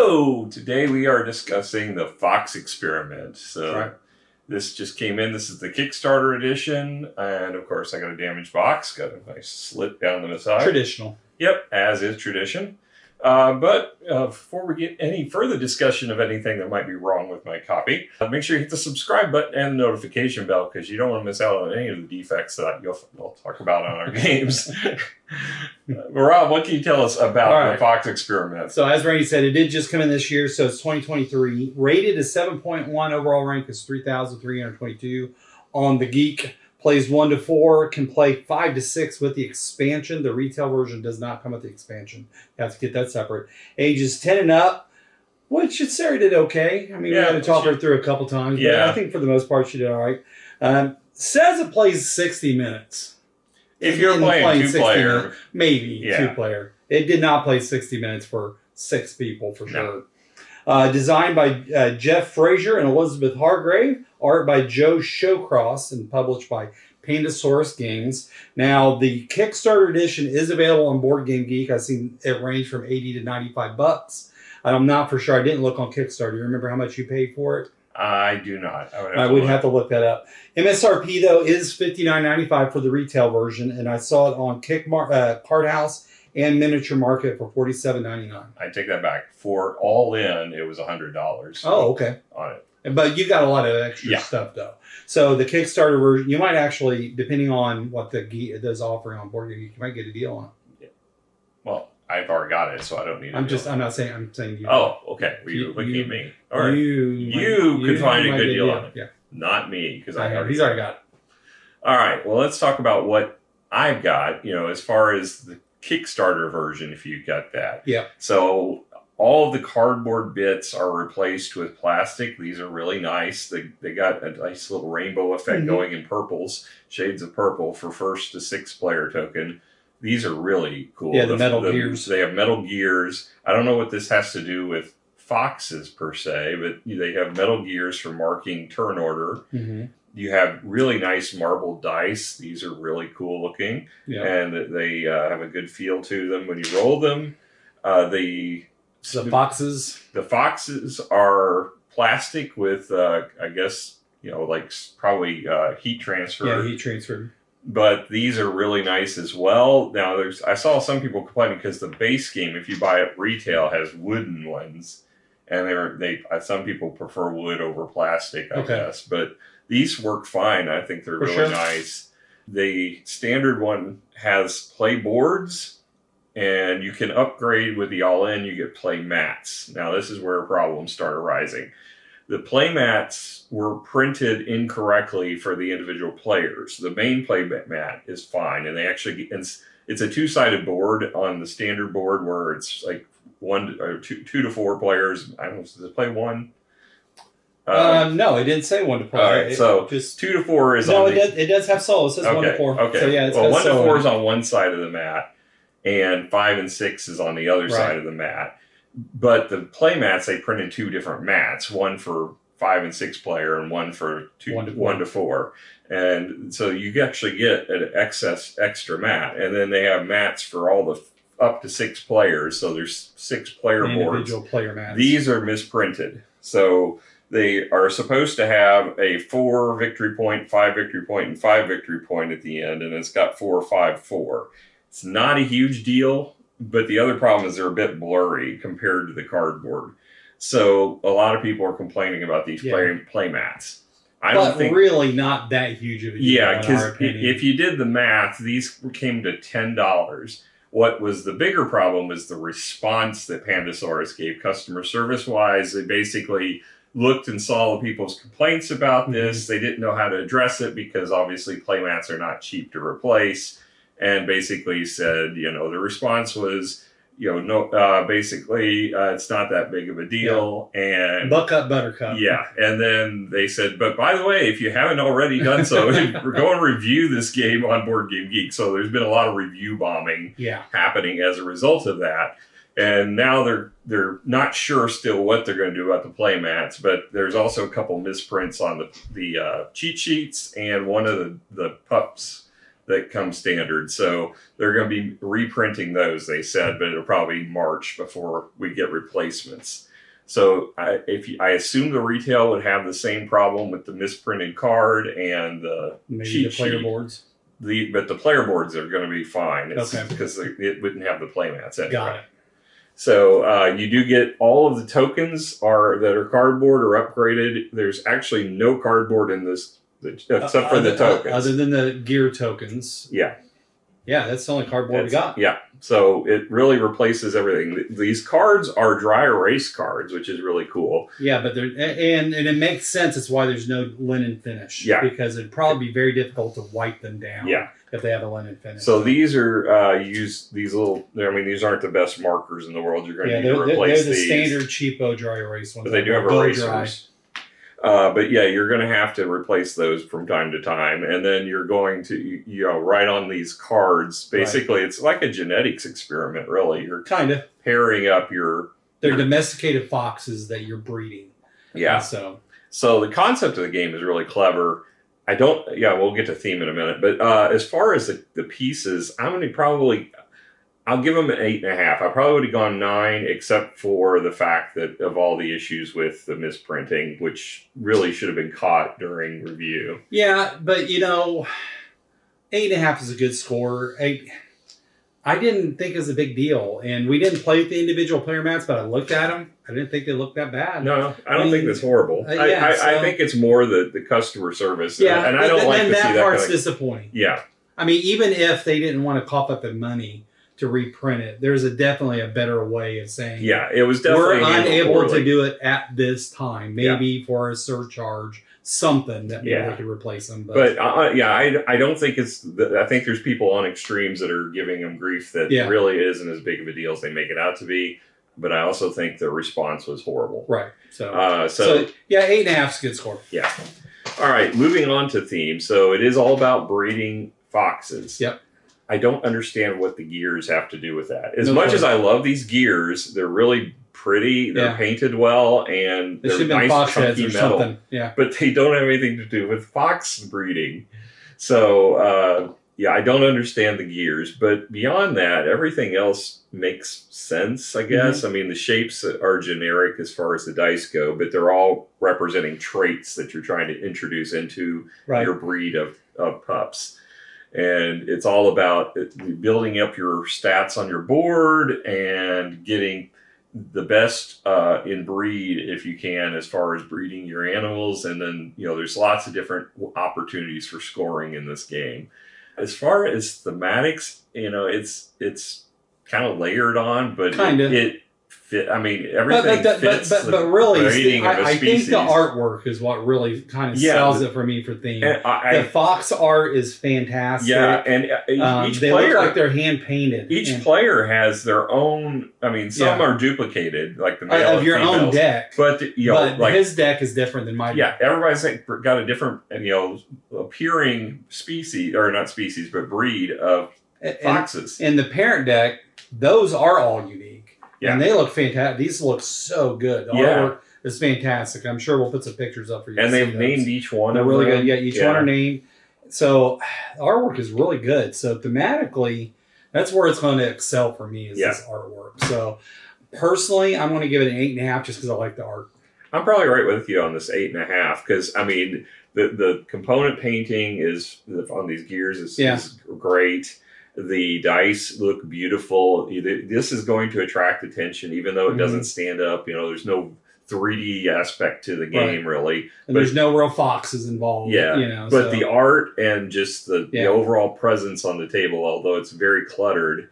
So today we are discussing the Fox experiment. So this just came in. This is the Kickstarter edition. And of course I got a damaged box. Got a nice slit down the side. Traditional. Yep, as is tradition. But before we get any further discussion of anything that might be wrong with my copy, make sure you hit the subscribe button and the notification bell because you don't want to miss out on any of the defects that we'll talk about on our games. Rob, what can you tell us about the Fox experiment? So as Randy said, it did just come in this year, so it's 2023. Rated as 7.1, overall rank is 3,322 on the Geek. Plays 1 to 4, can play 5 to 6 with the expansion. The retail version does not come with the expansion. You have to get that separate. Ages 10 and up, which Sarah did okay. I mean, we had to talk her through a couple times, but I think for the most part she did all right. Says it plays 60 minutes. If you're playing two-player. Maybe two-player. It did not play 60 minutes for 6 people for sure. Designed by Jeff Frazier and Elizabeth Hargrave. Art by Joe Showcross and published by Pandasaurus Games. Now, the Kickstarter edition is available on Board Game Geek. I've seen it range from $80 to $95. I'm not for sure. I didn't look on Kickstarter. You remember how much you paid for it? I do not. I would have to look that up. MSRP, though, is $59.95 for the retail version, and I saw it on Card House and Miniature Market for $47.99. I take that back. For all in, it was $100. Oh, okay. On it. But you got a lot of extra stuff, though. So the Kickstarter version, you might actually, depending on what the Geek is offering on Board Game Geek, you might get a deal on it. Yeah. Well, I've already got it, so I don't need it. I'm saying you. Oh, okay. Well, you're looking at me. All right. You could find a good deal on it. Yeah. Not me, because he's already got it. All right. Well, let's talk about what I've got, as far as the Kickstarter version, if you got that. Yeah. So all of the cardboard bits are replaced with plastic. These are really nice. They got a nice little rainbow effect going in purples, shades of purple for 1st to 6th player token. These are really cool. Yeah, the metal gears. They have metal gears. I don't know what this has to do with foxes per se, but they have metal gears for marking turn order. You have really nice marble dice. These are really cool looking. Yeah. And they have a good feel to them when you roll them. The foxes are plastic with, I guess, like probably heat transfer. Yeah, heat transfer. But these are really nice as well. Now, I saw some people complaining because the base game, if you buy it retail, has wooden ones, and some people prefer wood over plastic, I guess. But these work fine. I think they're really nice. The standard one has play boards. And you can upgrade with the all-in, you get play mats. Now, this is where problems start arising. The play mats were printed incorrectly for the individual players. The main play mat is fine, and it's a 2-sided board on the standard board where it's like 2 to 4 players. I don't know, does it play 1? No, it didn't say 1 to play. All right, so just 2 to 4 is on it does have solo. It says 1 to 4. Okay, so yeah, well, 1 to 4 is on one side of the mat. And 5 and 6 is on the other side of the mat. But the play mats, they printed 2 different mats, one for 5 and 6 player and one for 1 to 4. And so you actually get an extra mat. And then they have mats for all the up to 6 players. So there's 6 player boards. Individual player mats. These are misprinted. So they are supposed to have a 4 victory point, 5 victory point, and 5 victory point at the end. And it's got 4, 5, 4. It's not a huge deal, but the other problem is they're a bit blurry compared to the cardboard. So a lot of people are complaining about these play mats. I don't think really not that huge of a deal. Yeah, because if you did the math, these came to $10. What was the bigger problem was the response that Pandasaurus gave customer service-wise. They basically looked and saw the people's complaints about this. They didn't know how to address it because obviously play mats are not cheap to replace. And basically said, the response was, basically, it's not that big of a deal. Yeah. And buck up, buttercup. Yeah. And then they said, but by the way, if you haven't already done so, go and review this game on Board Game Geek. So there's been a lot of review bombing happening as a result of that. And now they're not sure still what they're going to do about the play mats, but there's also a couple misprints on the cheat sheets and one of the pups that come standard. So they're going to be reprinting those, they said, but it'll probably be March before we get replacements. So I assume the retail would have the same problem with the misprinted card and the Maybe cheat the player sheet. boards. But the player boards are going to be fine. Okay. Because it wouldn't have the playmats anyway. Got it. So you do get all of the tokens that are cardboard or upgraded. There's actually no cardboard in this, except for the tokens. Other than the gear tokens. Yeah. Yeah, that's the only cardboard we got. Yeah. So it really replaces everything. These cards are dry erase cards, which is really cool. Yeah, but and it makes sense. It's why there's no linen finish. Yeah. Because it'd probably be very difficult to wipe them down. Yeah. If they have a linen finish. So these are these little. I mean, these aren't the best markers in the world. You're going to need to replace they're the these. standard cheapo dry erase ones. But they do have erasers. But yeah, you're going to have to replace those from time to time, and then you're going to write on these cards. Basically, It's like a genetics experiment, really. You're kind of pairing up They're domesticated foxes that you're breeding. Yeah. And so the concept of the game is really clever. We'll get to theme in a minute, but as far as the pieces, I'm going to I'll give them an 8.5. I probably would have gone 9, except for the fact that of all the issues with the misprinting, which really should have been caught during review. Yeah, but 8.5 is a good score. I didn't think it was a big deal, and we didn't play with the individual player mats, but I looked at them. I didn't think they looked that bad. No, I don't think that's horrible. I think it's more the customer service. Yeah, and I don't like to see that. That part's disappointing. Yeah. I mean, even if they didn't want to cough up the money to reprint it, there's definitely a better way of saying, yeah, it was definitely we're unable to do it at this time, maybe for a surcharge, something that maybe they could replace them. But I don't think I think there's people on extremes that are giving them grief that really isn't as big of a deal as they make it out to be. But I also think the response was horrible. Right. So 8.5 is a good score. Yeah. All right, moving on to theme. So it is all about breeding foxes. Yep. I don't understand what the gears have to do with that. As much as I love these gears, they're really pretty. They're painted well, and they're nice chunky metal. Something. Yeah. But they don't have anything to do with fox breeding. So I don't understand the gears. But beyond that, everything else makes sense, I guess. I mean, the shapes are generic as far as the dice go, but they're all representing traits that you're trying to introduce into your breed of pups. And it's all about building up your stats on your board and getting the best in breed if you can, as far as breeding your animals. And then, there's lots of different opportunities for scoring in this game. As far as thematics, it's kind of layered on, but it fit. I mean, everything fits. But really, I think the artwork is what really kind of sells it for me for theme. The fox art is fantastic. Yeah, and each they player look like they're hand painted. Each player has their own. I mean, some are duplicated, like the male of your own deck. But his deck is different than my deck. Yeah, everybody's got a different, appearing species, or not species, but breed of foxes. In the parent deck, those are all unique. Yeah. And they look fantastic. These look so good. The artwork is fantastic. I'm sure we'll put some pictures up for you. And they've named each one. They're really good. Yeah, each one are named. So the artwork is really good. So thematically, that's where it's going to excel for me, is this artwork. So personally, I'm going to give it an 8.5 just because I like the art. I'm probably right with you on this 8.5 because, I mean, the component painting on these gears is great. The dice look beautiful. This is going to attract attention, even though it doesn't stand up. There's no 3D aspect to the game, really. And there's no real foxes involved. Yeah, but the art and just the overall presence on the table, although it's very cluttered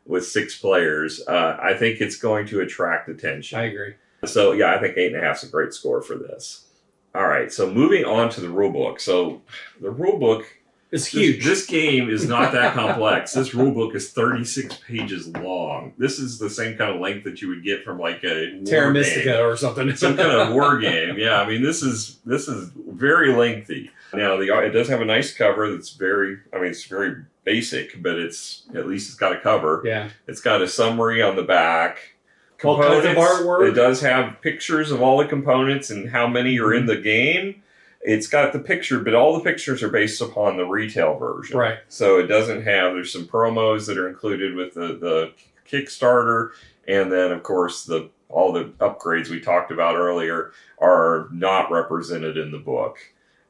with 6 players, I think it's going to attract attention. I agree. So, I think 8.5 is a great score for this. All right, so moving on to the rulebook. So the rulebook... It's huge. This game is not that complex. This rulebook is 36 pages long. This is the same kind of length that you would get from like a Terra Mystica or something. Some kind of war game. Yeah, I mean, this is very lengthy. Now, it does have a nice cover that's it's very basic, but at least it's got a cover. Yeah. It's got a summary on the back. All kinds of artwork. It does have pictures of all the components and how many are in the game. It's got the picture, but all the pictures are based upon the retail version. Right. So it doesn't there's some promos that are included with the Kickstarter, and then, of course, the all the upgrades we talked about earlier are not represented in the book,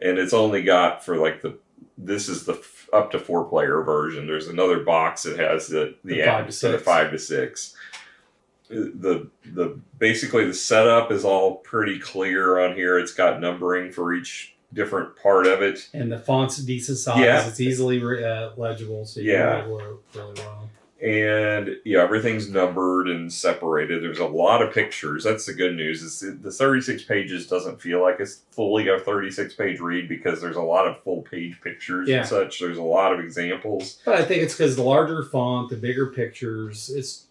and it's only got for like this is the up to 4-player version. There's another box that has the 5 to 6. the 5 to 6. The basically the setup is all pretty clear on here. It's got numbering for each different part of it, and the font's a decent size. Yeah. It's easily legible, so you Yeah. can read it really well. And everything's numbered and separated. There's a lot of pictures. That's the good news. Is the 36 pages doesn't feel like it's fully a 36-page read because there's a lot of full-page pictures and such. There's a lot of examples. But I think it's because the larger font, the bigger pictures. It's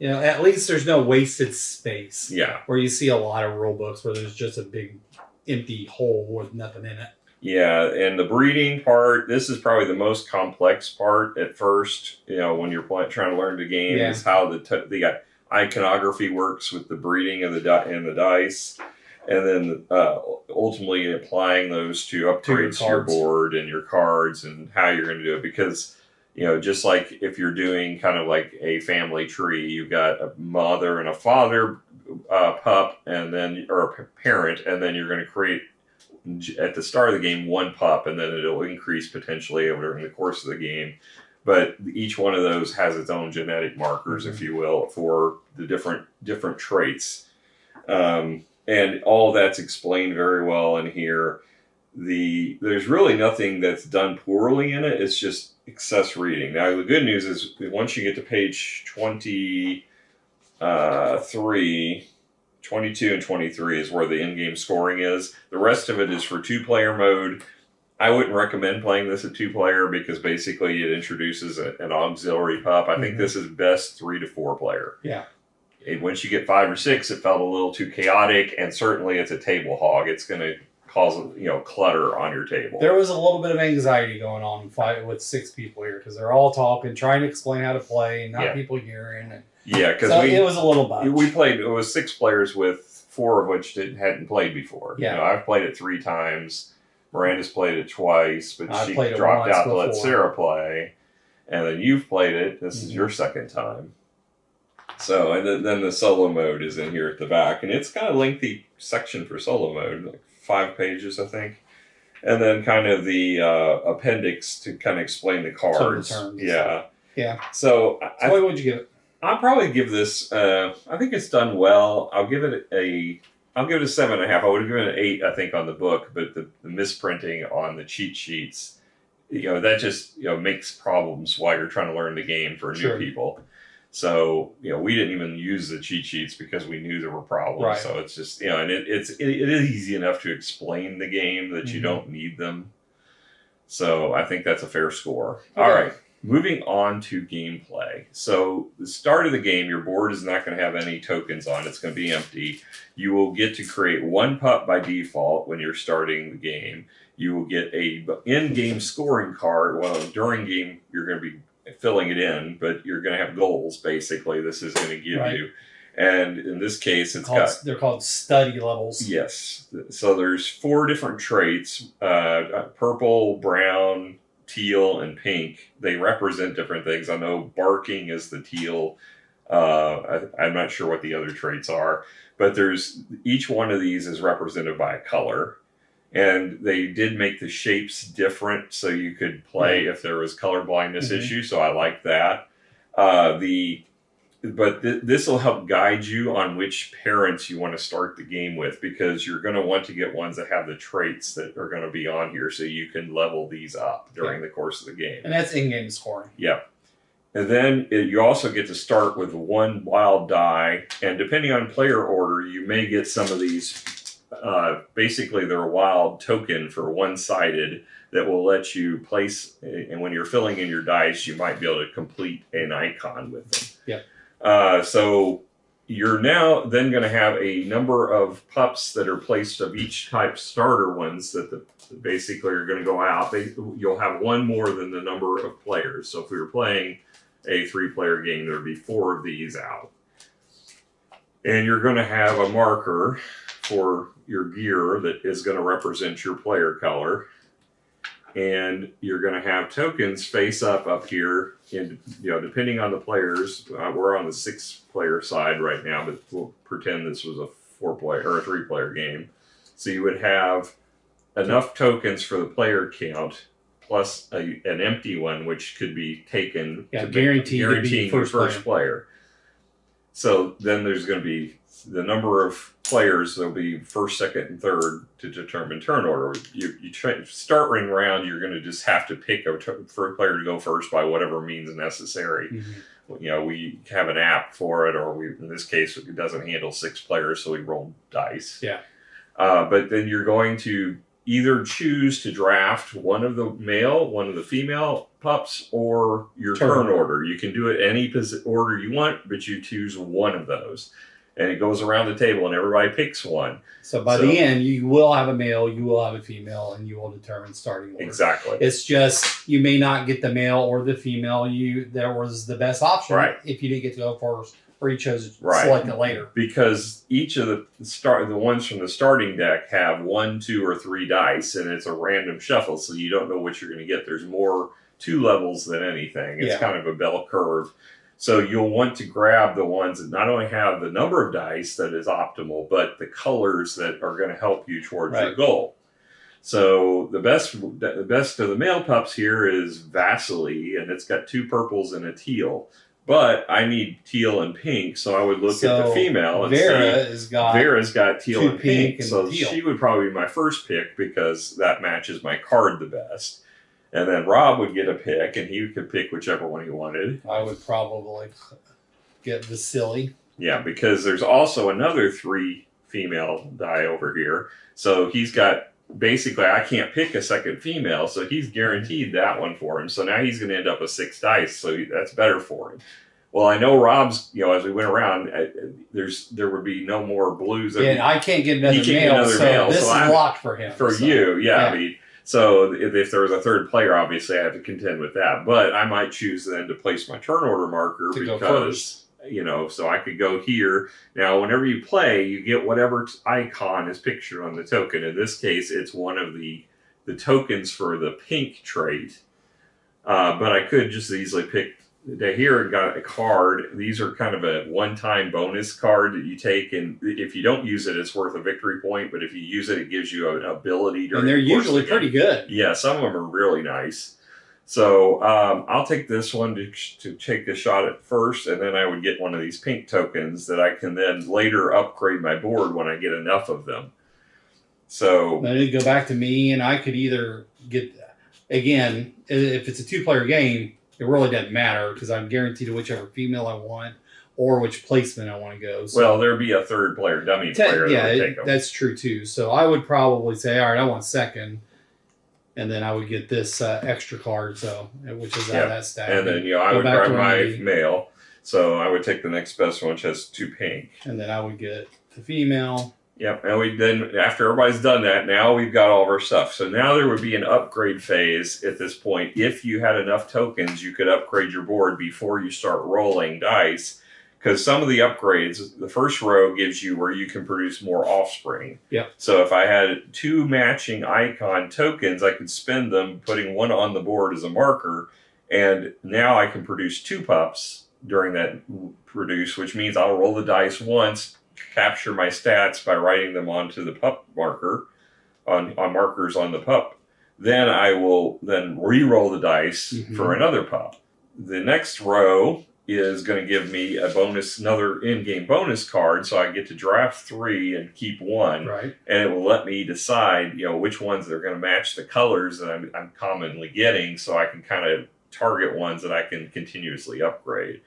at least there's no wasted space. Yeah. Where you see a lot of rule books where there's just a big empty hole with nothing in it. Yeah, and the breeding part, this is probably the most complex part at first, when you're trying to learn the game, is how the iconography works with the breeding of the dice, and then ultimately applying those to upgrades to your board and your cards and how you're going to do it. Because, just like if you're doing kind of like a family tree, you've got a mother and a father pup, and then or a parent, and then you're going to create at the start of the game 1 pup, and then it'll increase potentially over the course of the game. But each one of those has its own genetic markers, if you will, for the different traits, and all of that's explained very well in here. There's really nothing that's done poorly in it. It's just excess reading. Now the good news is once you get to page 22 and 23 is where the in-game scoring is. The rest of it is for 2-player mode. I wouldn't recommend playing this at 2-player because basically it introduces an auxiliary pup. I think this is best 3 to 4-player. Yeah. And once you get 5 or 6, it felt a little too chaotic, and certainly it's a table hog. It's going to cause clutter on your table. There was a little bit of anxiety going on with 6 people here because they're all talking, trying to explain how to play, and not people hearing. And because it was a little much. We played. It was 6 players with 4 of which hadn't played before. Yeah, I've played it 3 times. Miranda's played it twice, but she played dropped out to let before. Sarah play, and then you've played it. This is your second time. So, and then the solo mode is in here at the back, and it's kind of lengthy section for solo mode, like 5 pages, I think. And then kind of the appendix to kind of explain the cards. Yeah. So, what would you give it? I'll probably give this. I think it's done well. I'll give it a 7.5. I would have given it an 8, I think, on the book, but the misprinting on the cheat sheets, that just makes problems while you're trying to learn the game for new people. So we didn't even use the cheat sheets because we knew there were problems. Right. So it's just and it is easy enough to explain the game that you don't need them. So I think that's a fair score. Okay. All right. Moving on to gameplay. So the start of the game, your board is not going to have any tokens on. It's going to be empty. You will get to create 1 pup by default when you're starting the game. You will get a in-game scoring card. Well, during game, you're going to be filling it in, but you're going to have goals, basically. This is going to give you. And in this case, they're called study levels. Yes. So there's 4 different traits, purple, brown, teal, and pink. They represent different things. I know barking is the teal. I'm not sure what the other traits are, but each one of these is represented by a color, and they did make the shapes different so you could play if there was color blindness issue. So I like that. This will help guide you on which parents you want to start the game with, because you're going to want to get ones that have the traits that are going to be on here so you can level these up during the course of the game. And that's in-game scoring. Yeah. And then you also get to start with 1 wild die, and depending on player order, you may get some of these. Basically, they're a wild token for one-sided that will let you place, and when you're filling in your dice, you might be able to complete an icon with them. So you're now then going to have a number of pups that are placed of each type starter ones that basically are going to go out. You'll have 1 more than the number of players. So if we were playing a 3-player game, there would be 4 of these out. And you're going to have a marker for your gear that is going to represent your player color. and you're going to have tokens face up here. And depending on the players, we're on the 6-player side right now, but we'll pretend this was a 4-player or a 3-player game. So you would have enough tokens for the player count, plus an empty one, which could be taken to guaranteeing your first player. So then there's going to be the number of players. There'll be first, second, and third to determine turn order. You start ring round. You're going to just have to pick a player to go first by whatever means necessary. Mm-hmm. We have an app for it, or in this case, it doesn't handle 6 players, so we roll dice. Yeah. But then you're going to either choose to draft one of the male, one of the female pups, or your turn order. You can do it any order you want, but you choose one of those. And it goes around the table, and everybody picks one. So by the end, you will have a male, you will have a female, and you will determine starting order. Exactly. It's just you may not get the male or the female. There was the best option if you didn't get to go first, or you chose to select it later. Because each of the ones from the starting deck have 1, 2, or 3 dice, and it's a random shuffle, so you don't know what you're going to get. There's more 2 levels than anything. It's kind of a bell curve. So you'll want to grab the ones that not only have the number of dice that is optimal, but the colors that are going to help you towards your goal. So the best of the male pups here is Vasily, and it's got 2 purples and a teal. But I need teal and pink, so I would look at the female and Vera's got teal and pink. So teal. She would probably be my first pick because that matches my card the best. And then Rob would get a pick, and he could pick whichever one he wanted. I would probably get Vasily. Yeah, because there's also another 3 female die over here. So he's got, basically, I can't pick a second female, so he's guaranteed that one for him. So now he's going to end up with 6 dice, so that's better for him. Well, I know Rob's, as we went around, there would be no more blues. Yeah, I can't get another male, so this is locked for him. For you, yeah. I mean, so if there was a 3rd player, obviously I have to contend with that. But I might choose then to place my turn order marker because, so I could go here. Now, whenever you play, you get whatever icon is pictured on the token. In this case, it's one of the tokens for the pink trait. But I could just easily pick here and got a card. These are kind of a one-time bonus card that you take, and if you don't use it, it's worth a victory point. But if you use it, it gives you an ability. And they're usually pretty good. Yeah, some of them are really nice. So I'll take this one to take a shot at first, and then I would get one of these pink tokens that I can then later upgrade my board when I get enough of them. So then it'd go back to me, and I could either get, again, if it's a 2-player game, it really doesn't matter because I'm guaranteed to whichever female I want or which placement I want to go. So, well, there'd be a 3rd player, dummy player that would take them. That's true too. So I would probably say, all right, I want second, and then I would get this extra card, which is out of that stack. And then I would grab my male, so I would take the next best one, which has 2 pink. And then I would get the female. Yep, and then after everybody's done that, now we've got all of our stuff. So now there would be an upgrade phase at this point. If you had enough tokens, you could upgrade your board before you start rolling dice. Because some of the upgrades, the first row gives you where you can produce more offspring. Yep. So if I had 2 matching icon tokens, I could spend them, putting one on the board as a marker. And now I can produce 2 pups during that produce, which means I'll roll the dice once, capture my stats by writing them onto the pup marker, on markers on the pup. Then I will re-roll the dice for another pup. The next row is going to give me another in-game bonus card, so I get to draft 3 and keep 1. Right. And it will let me decide, which ones are going to match the colors that I'm commonly getting, so I can kind of target ones that I can continuously upgrade.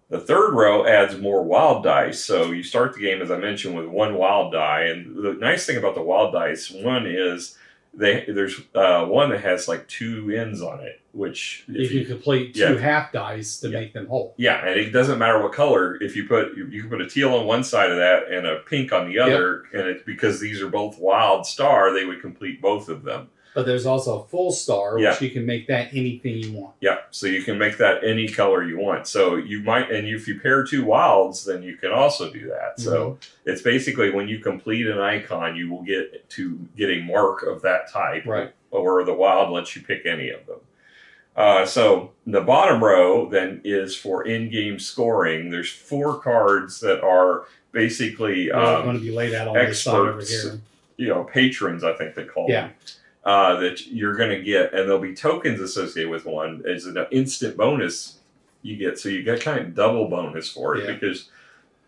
The 3rd row adds more wild dice. So you start the game, as I mentioned, with 1 wild die. And the nice thing about the wild dice, one is there's one that has like 2 ends on it, which you can complete 2 half dice to make them whole. Yeah, and it doesn't matter what color. If you can put a teal on one side of that and a pink on the other, and it's because these are both wild star, they would complete both of them. But there's also a full star, Yeah. which you can make that anything you want. Yeah, so you can make that any color you want. So you might, and if you pair 2 wilds, then you can also do that. So it's basically when you complete an icon, you will get a mark of that type, right? Or the wild lets you pick any of them. So the bottom row then is for in-game scoring. There's 4 cards that are basically going to be laid out on this side over experts, patrons, I think they call them. That you're going to get, and there'll be tokens associated with one. It's an instant bonus you get, so you get kind of double bonus for it because.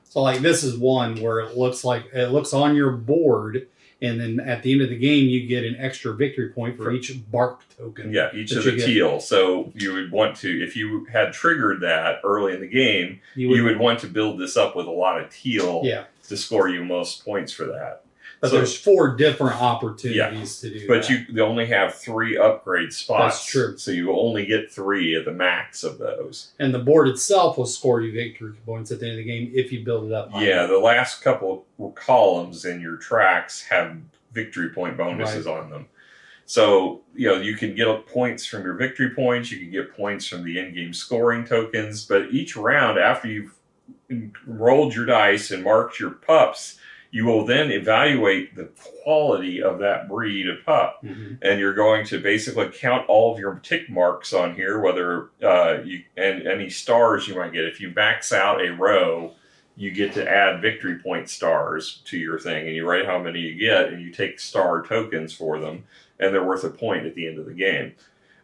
So like this is one where it looks on your board, and then at the end of the game you get an extra victory point for each bark token. Yeah, each of the teal. So you would want to, if you had triggered that early in the game, you would want to build this up with a lot of teal to score you most points for that. But there's 4 different opportunities to do but that. You only have 3 upgrade spots. That's true. So you will only get 3 at the max of those. And the board itself will score you victory points at the end of the game if you build it up. Yeah, the last couple of columns in your tracks have victory point bonuses on them. So, you can get points from your victory points. You can get points from the in-game scoring tokens. But each round, after you've rolled your dice and marked your pups, you will then evaluate the quality of that breed of pup. And you're going to basically count all of your tick marks on here, whether and any stars you might get. If you max out a row, you get to add victory point stars to your thing, and you write how many you get, and you take star tokens for them, and they're worth a point at the end of the game.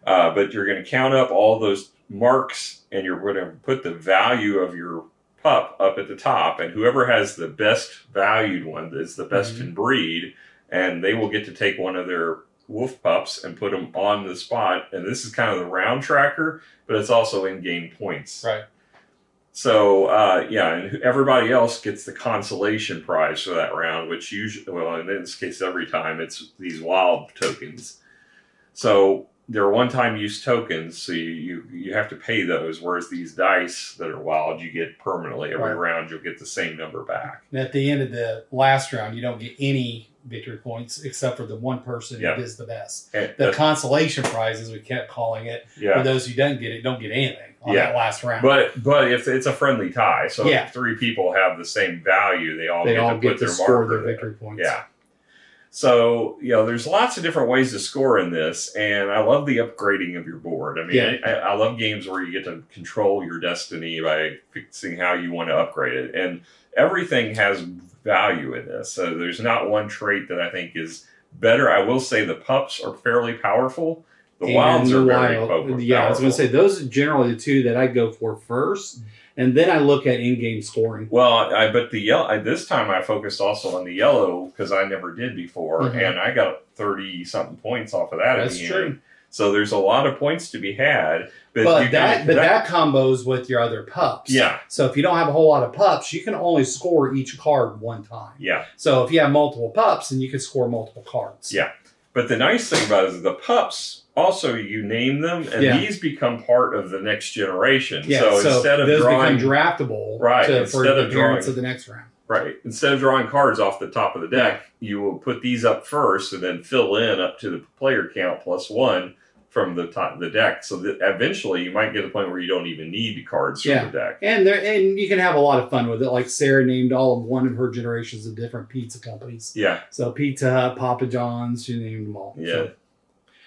But you're going to count up all those marks, and you're going to put the value of your pup up at the top, and whoever has the best valued one is the best in breed, and they will get to take one of their wolf pups and put them on the spot. And this is kind of the round tracker, but it's also in-game points. Right. So, and everybody else gets the consolation prize for that round, which usually, well, in this case, every time it's these wild tokens. So they're one-time use tokens, so you have to pay those, whereas these dice that are wild, you get permanently. Every round, you'll get the same number back. And at the end of the last round, you don't get any victory points except for the one person who is the best. The consolation prize, as we kept calling it, for those who don't get anything on that last round. But if it's a friendly tie, so if 3 people have the same value, they all get to put their score marker their victory points. Yeah. So, there's lots of different ways to score in this, and I love the upgrading of your board. I mean, I love games where you get to control your destiny by fixing how you want to upgrade it. And everything has value in this. So there's not one trait that I think is better. I will say the pups are fairly powerful. The wilds are very powerful. Yeah, I was going to say, those are generally the 2 that I go for first. And then I look at in-game scoring. Well, but the yellow, this time I focused also on the yellow because I never did before, and I got 30-something points off of that. That's true. So there's a lot of points to be had. But that combos with your other pups. Yeah. So if you don't have a whole lot of pups, you can only score each card one time. Yeah. So if you have multiple pups, then you can score multiple cards. Yeah. But the nice thing about it is the pups, also you name them, and these become part of the next generation. Yeah, so instead of those drawing, become draftable for the appearance of the next round. Right. Instead of drawing cards off the top of the deck, you will put these up first and then fill in up to the player count +1 from the top of the deck. So that eventually you might get to the point where you don't even need cards from the deck. And you can have a lot of fun with it. Like Sarah named all of one of her generations of different pizza companies. Yeah. So Pizza Hut, Papa John's, she named them all. Yeah.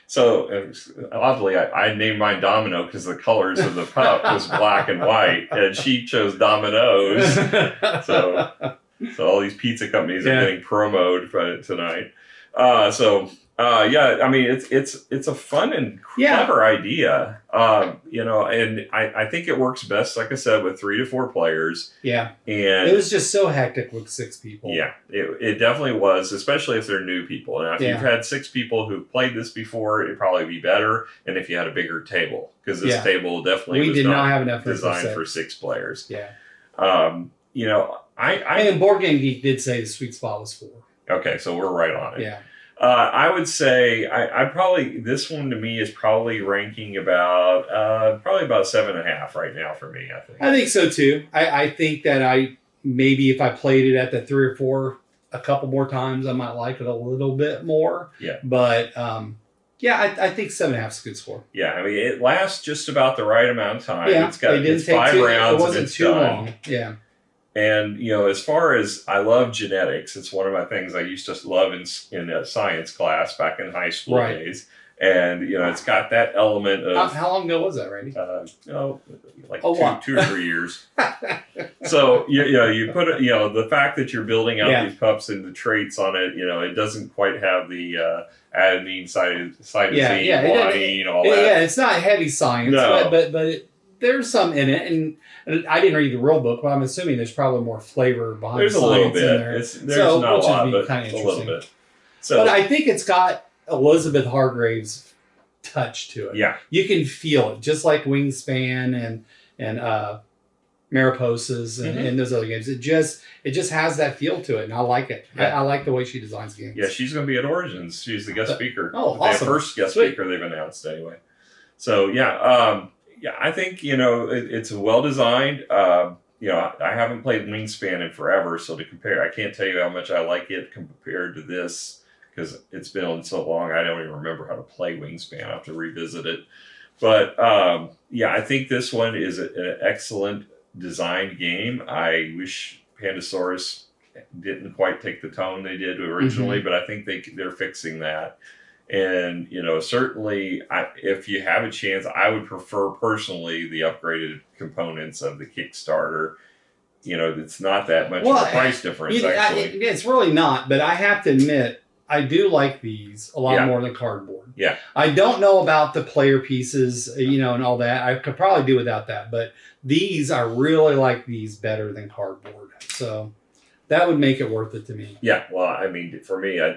So oddly, I named mine Domino because the colors of the pup was black and white, and she chose Domino's. So all these pizza companies are getting promoted tonight. I mean, it's a fun and clever idea, and I think it works best, like I said, with 3 to 4 players. Yeah, and it was just so hectic with 6 people. Yeah, it definitely was, especially if they're new people. Now, if you've had 6 people who've played this before, it'd probably be better, and if you had a bigger table, because this table definitely was not have enough designed for 6 players. Yeah, and Board Game Geek did say the sweet spot was 4. Okay, so we're right on it. Yeah. I would say I probably, this one to me is probably ranking about 7.5 right now for me. I think so too. I think that maybe if I played it at the 3 or 4 a couple more times, I might like it a little bit more. Yeah. But Yeah, I think 7.5 is a good score. Yeah, I mean, it lasts just about the right amount of time. Yeah, It's 5 rounds. It wasn't and it's too done. long. Yeah. And, as far as I love genetics, it's one of my things I used to love in a science class back in high school days. And, it's got that element of... How long ago was that, Randy? Like two or 3 years. So, you put it, the fact that you're building out these pups and the traits on it, it doesn't quite have the adenine, cytosine, guanine, all that. Yeah, it's not heavy science, No. but there's some in it. And I didn't read the rule book, but I'm assuming there's probably more flavor behind there's the science in there. There's not a lot, but kind of a little bit. So, but I think it's got Elizabeth Hargrave's touch to it. Yeah. You can feel it, just like Wingspan and Mariposas and those other games. It just has that feel to it, and I like it. Yeah. I like the way she designs games. Yeah, she's going to be at Origins. She's the guest speaker. Oh, the awesome. First guest speaker they've announced anyway. So, I think, it's well designed. I haven't played Wingspan in forever, so to compare, I can't tell you how much I like it compared to this, because it's been on so long, I don't even remember how to play Wingspan. I have to revisit it. But, I think this one is an excellent designed game. I wish Pandasaurus didn't quite take the tone they did originally, but I think they're fixing that. And, certainly, if you have a chance, I would prefer personally the upgraded components of the Kickstarter. It's not that much of a price difference, actually. It's really not, but I have to admit, I do like these a lot more than cardboard. Yeah. I don't know about the player pieces, and all that. I could probably do without that, but these, I really like these better than cardboard. So that would make it worth it to me. Yeah, well, I mean, for me, I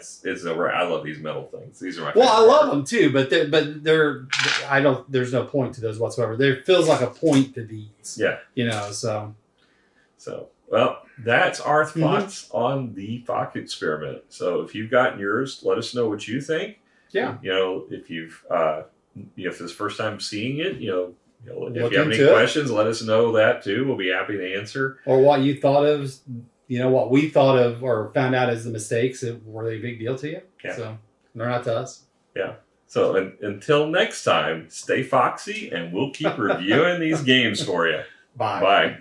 love these metal things. These are my favorite. Well, I love them too, but there's no point to those whatsoever. There feels like a point to these. Yeah. So, well, that's our thoughts on the Fox experiment. So if you've gotten yours, let us know what you think. Yeah. If you've, if it's the first time seeing it, if you have any questions, let us know that too. We'll be happy to answer. Or what you thought of, what we thought of or found out as the mistakes. Were they a big deal to you? Yeah. So they're not to us. Yeah. So until next time, stay foxy, and we'll keep reviewing these games for you. Bye. Bye.